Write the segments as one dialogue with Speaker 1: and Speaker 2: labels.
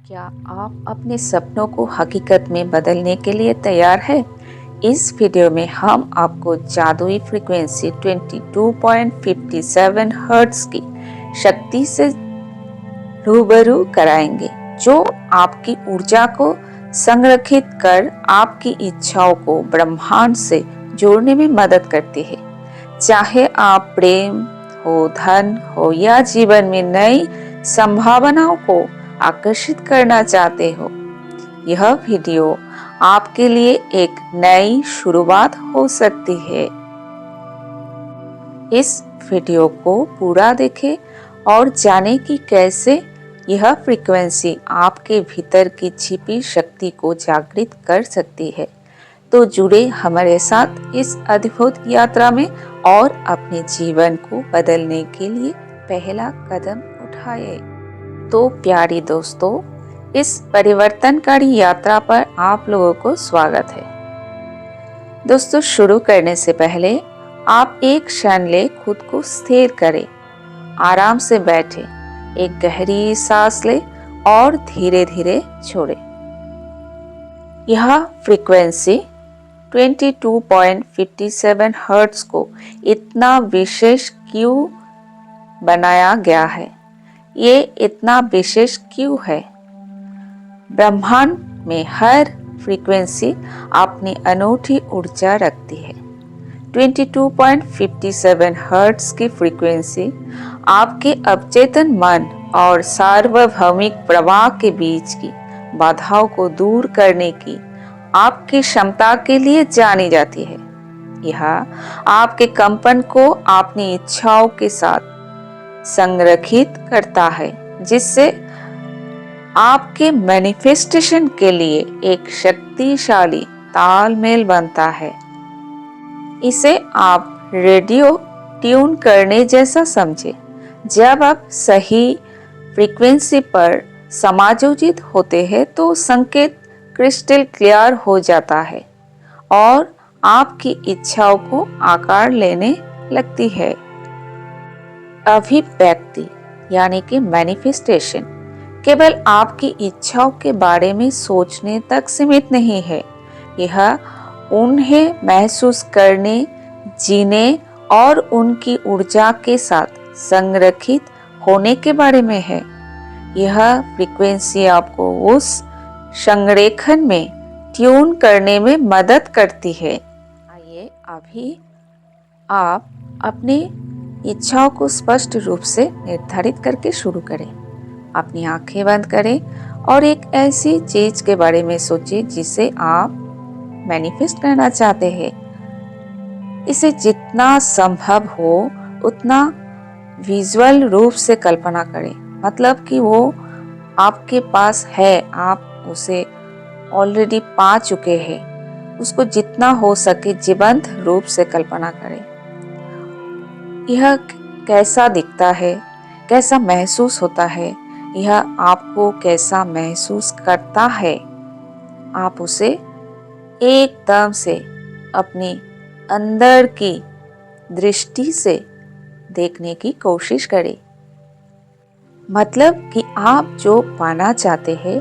Speaker 1: क्या आप अपने सपनों को हकीकत में बदलने के लिए तैयार हैं? इस वीडियो में हम आपको जादुई फ्रीक्वेंसी 22.57 हर्ट्ज की शक्ति से रूबरू कराएंगे, जो आपकी ऊर्जा को संरक्षित कर आपकी इच्छाओं को ब्रह्मांड से जोड़ने में मदद करती है। चाहे आप प्रेम हो, धन हो या जीवन में नई संभावनाओं को आकर्षित करना चाहते हो, यह वीडियो आपके लिए एक नई शुरुआत हो सकती है। इस वीडियो को पूरा देखें और जानें कि कैसे यह फ्रीक्वेंसी आपके भीतर की छिपी शक्ति को जागृत कर सकती है। तो जुड़े हमारे साथ इस अद्भुत यात्रा में और अपने जीवन को बदलने के लिए पहला कदम उठाए। तो प्यारी दोस्तों, इस परिवर्तनकारी यात्रा पर आप लोगों को स्वागत है। दोस्तों, शुरू करने से पहले आप एक क्षण ले खुद को स्थिर करें, आराम से बैठे, एक गहरी सांस ले और धीरे धीरे छोड़े। यह फ्रीक्वेंसी 22.57 हर्ट्ज को इतना विशेष क्यों बनाया गया है? ये इतना विशेष क्यों है? ब्रह्मांड में हर फ्रीक्वेंसी अपनी अनूठी ऊर्जा रखती है। 22.57 हर्ट्ज की फ्रीक्वेंसी आपके अवचेतन मन और सार्वभौमिक प्रवाह के बीच की बाधाओं को दूर करने की आपकी क्षमता के लिए जानी जाती है। यह आपके कंपन को अपनी इच्छाओं के साथ संरेखित करता है, जिससे आपके मैनिफेस्टेशन के लिए एक शक्तिशाली तालमेल बनता है। इसे आप रेडियो ट्यून करने जैसा समझे। जब आप सही फ्रीक्वेंसी पर समायोजित होते हैं तो संकेत क्रिस्टल क्लियर हो जाता है और आपकी इच्छाओं को आकार लेने लगती है। अभिव्यक्ति यानी कि मैनिफेस्टेशन केवल आपकी इच्छाओं के बारे में सोचने तक सीमित नहीं है। यह उन्हें महसूस करने, जीने और उनकी ऊर्जा के साथ संरक्षित होने के बारे में है। यह फ्रीक्वेंसी आपको उस संरेखन में ट्यून करने में मदद करती है। आइए अभी आप अपनी इच्छाओं को स्पष्ट रूप से निर्धारित करके शुरू करें। अपनी आंखें बंद करें और एक ऐसी चीज के बारे में सोचें जिसे आप मैनिफेस्ट करना चाहते हैं। इसे जितना संभव हो उतना विजुअल रूप से कल्पना करें, मतलब कि वो आपके पास है, आप उसे ऑलरेडी पा चुके हैं। उसको जितना हो सके जीवंत रूप से कल्पना करें। यह कैसा दिखता है, कैसा महसूस होता है, यह आपको कैसा महसूस करता है, आप उसे एकदम से अपनी अंदर की दृष्टि से देखने की कोशिश करें। मतलब कि आप जो पाना चाहते हैं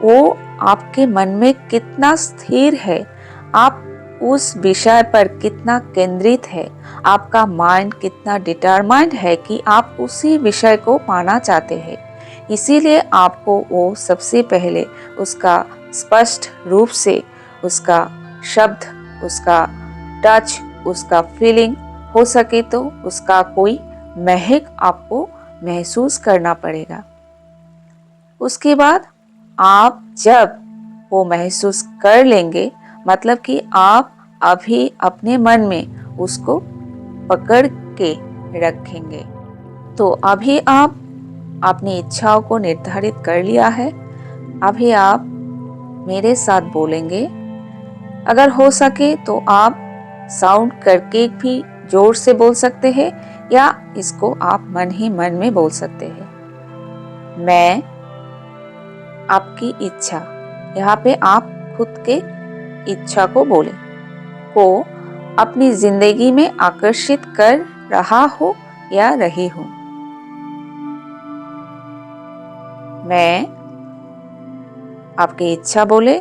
Speaker 1: वो आपके मन में कितना स्थिर है, आप उस विषय पर कितना केंद्रित है, आपका माइंड कितना डिटरमाइंड है कि आप उसी विषय को पाना चाहते हैं। इसीलिए आपको वो सबसे पहले उसका स्पष्ट रूप से उसका शब्द, उसका टच, उसका फीलिंग, हो सके तो उसका कोई महक आपको महसूस करना पड़ेगा। उसके बाद आप जब वो महसूस कर लेंगे, मतलब कि आप अभी अपने मन में उसको पकड़ के रखेंगे। तो अभी आप अपनी इच्छाओं को निर्धारित कर लिया है। अभी आप मेरे साथ बोलेंगे। अगर हो सके तो आप साउंड करके भी जोर से बोल सकते हैं या इसको आप मन ही मन में बोल सकते हैं। मैं आपकी इच्छा, यहाँ पे आप खुद के इच्छा को बोले, को अपनी जिंदगी में आकर्षित कर रहा हो या रही हूं। मैं आपकी इच्छा बोले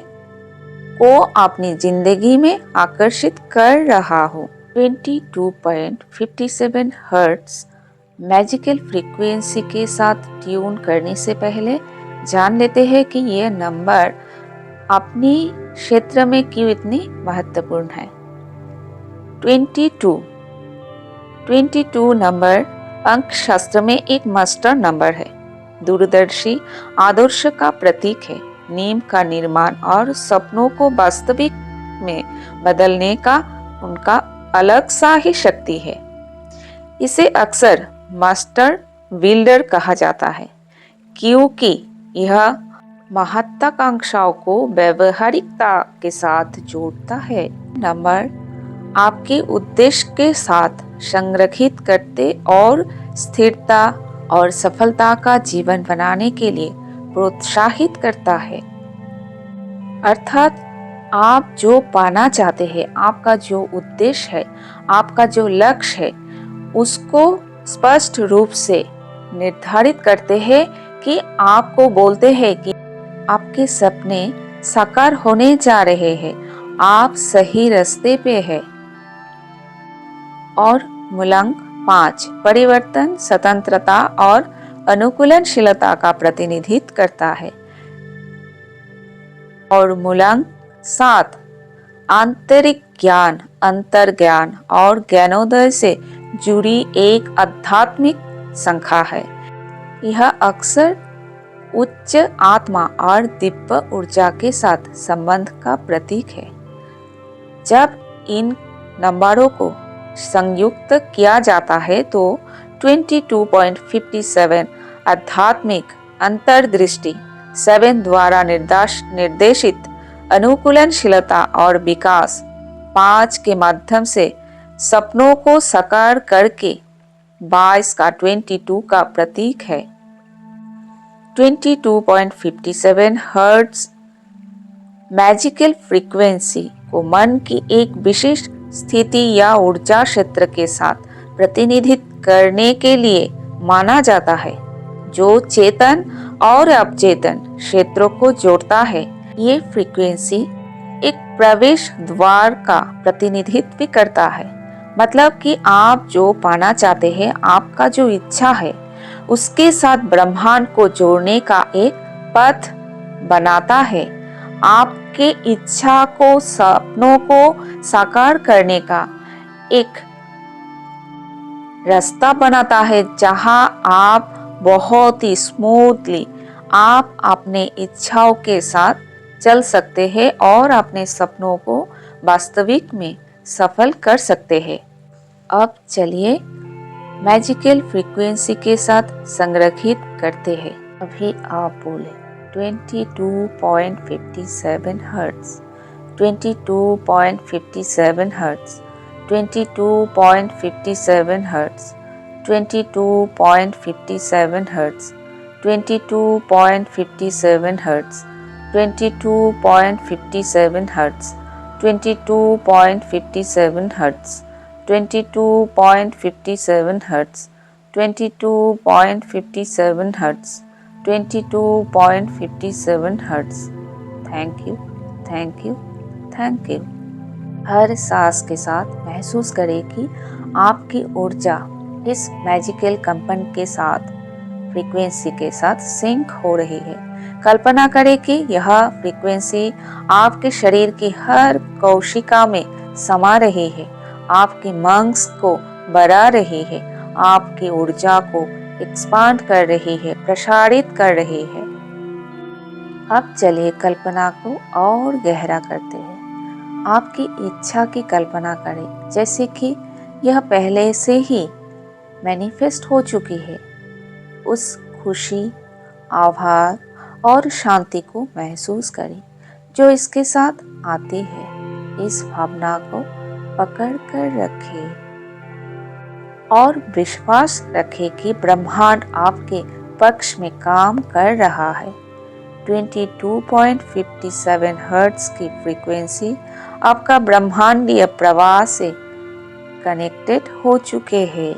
Speaker 1: को अपनी जिंदगी में आकर्षित कर रहा हो। 22.57 हर्ट्ज मैजिकल फ्रीक्वेंसी के साथ ट्यून करने से पहले जान लेते हैं कि यह नंबर अपनी क्षेत्र में क्यों इतनी महत्वपूर्ण है। 22 नंबर अंक शास्त्र में एक मास्टर नंबर है, दूरदर्शी आदर्श का प्रतीक है, नींव का निर्माण और सपनों को वास्तविक में बदलने का उनका अलग सा ही शक्ति है। इसे अक्सर मास्टर बिल्डर कहा जाता है क्योंकि यह महत्वाकांक्षाओं को व्यवहारिकता के साथ जोड़ता है। नंबर आपके उद्देश्य के साथ संरेखित करते और स्थिरता और सफलता का जीवन बनाने के लिए प्रोत्साहित करता है। अर्थात आप जो पाना चाहते हैं, आपका जो उद्देश्य है, आपका जो लक्ष्य है, उसको स्पष्ट रूप से निर्धारित करते हैं कि आपको बोलते हैं कि आपके सपने साकार होने जा रहे हैं, आप सही रास्ते पे हैं। और मूलांक 5 परिवर्तन, स्वतंत्रता और अनुकूलनशीलता का प्रतिनिधित्व करता है। और मूलांक 7 आंतरिक ज्ञान, अंतर्ज्ञान और ज्ञानोदय से जुड़ी एक आध्यात्मिक संख्या है। यह अक्सर उच्च आत्मा और दिव्य ऊर्जा के साथ संबंध का प्रतीक है। जब इन नंबरों को संयुक्त किया जाता है तो 22.57 आध्यात्मिक अंतर्दृष्टि, 7 द्वारा निर्देशित अनुकूलनशीलता और विकास, 5 के माध्यम से सपनों को साकार करके 22 का 22 का प्रतीक है। 22.57 हर्ट्ज मैजिकल फ्रीक्वेंसी को मन की एक विशिष्ट स्थिति या ऊर्जा क्षेत्र के साथ प्रतिनिधित्व करने के लिए माना जाता है, जो चेतन और अवचेतन क्षेत्रों को जोड़ता है। ये फ्रीक्वेंसी एक प्रवेश द्वार का प्रतिनिधित्व भी करता है, मतलब कि आप जो पाना चाहते हैं, आपका जो इच्छा है, उसके साथ ब्रह्मांड को जोड़ने का एक पथ बनाता है। आपके इच्छा को, सपनों को साकार करने का एक रास्ता बनाता है, जहां आप बहुत ही स्मूथली आप अपने इच्छाओं के साथ चल सकते हैं और अपने सपनों को वास्तविक में सफल कर सकते हैं। अब चलिए मैजिकल फ्रीक्वेंसी के साथ संरेखित करते हैं। अभी आप बोले 22.57 hertz, 22.57 hertz, 22.57 hertz, 22.57 hertz, 22.57 hertz, 22.57 hertz, 22.57 hertz, 22.57 hertz, 22.57 hertz, 22.57 hertz. Thank you, thank you, thank you. हर सांस के साथ महसूस करें कि आपकी ऊर्जा इस मैजिकल कंपन के साथ, फ्रीक्वेंसी के साथ सिंक हो रही है। कल्पना करें कि यह फ्रीक्वेंसी आपके शरीर की हर कोशिका में समा रही है, आपके मंग्स को बढ़ा रही है, आपकी ऊर्जा को एक्सपांड कर रही है, प्रसारित कर रही है। अब चलिए कल्पना को और गहरा करते हैं। आपकी इच्छा की कल्पना करें जैसे कि यह पहले से ही मैनिफेस्ट हो चुकी है। उस खुशी, आभार और शांति को महसूस करें जो इसके साथ आती है। इस भावना को पकड़ कर रखें और विश्वास रखें कि ब्रह्मांड आपके पक्ष में काम कर रहा है। 22.57 हर्ट्ज की फ्रीक्वेंसी आपका ब्रह्मांडीय प्रवाह से कनेक्टेड हो चुके हैं।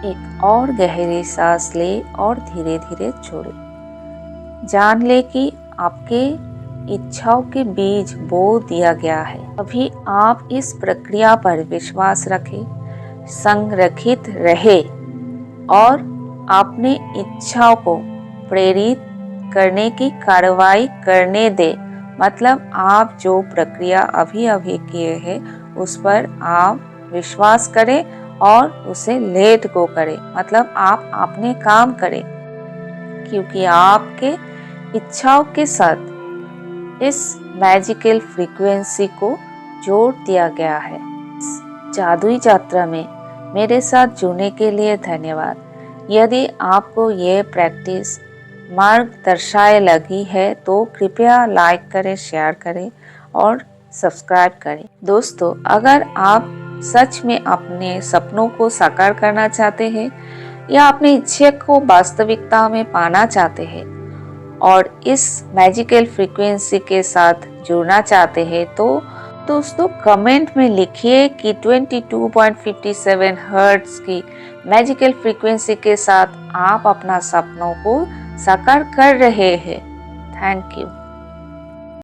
Speaker 1: एक और गहरी सांस ले और धीरे धीरे छोड़े। जान ले कि आपके इच्छाओं के बीज बो दिया गया है। अभी आप इस प्रक्रिया पर विश्वास रखें, संरक्षित रहे और अपने इच्छाओं को प्रेरित करने की कार्रवाई करने दे। मतलब आप जो प्रक्रिया अभी अभी किए हैं उस पर आप विश्वास करें और उसे लेट गो करें। मतलब आप अपने काम करें, क्योंकि आपके इच्छाओं के साथ इस मैजिकल फ्रीक्वेंसी को जोड़ दिया गया है। इस जादुई यात्रा में मेरे साथ जुड़ने के लिए धन्यवाद। यदि आपको ये प्रैक्टिस मार्गदर्शक लगी है तो कृपया लाइक करें, शेयर करें और सब्सक्राइब करें। दोस्तों, अगर आप सच में अपने सपनों को साकार करना चाहते हैं या अपनी इच्छा को वास्तविकता में पाना चाहते हैं और इस मैजिकल फ्रीक्वेंसी के साथ जुड़ना चाहते हैं तो दोस्तों कमेंट में लिखिए कि 22.57 हर्ट्ज की मैजिकल फ्रीक्वेंसी के साथ आप अपना सपनों को साकार कर रहे हैं। Thank you.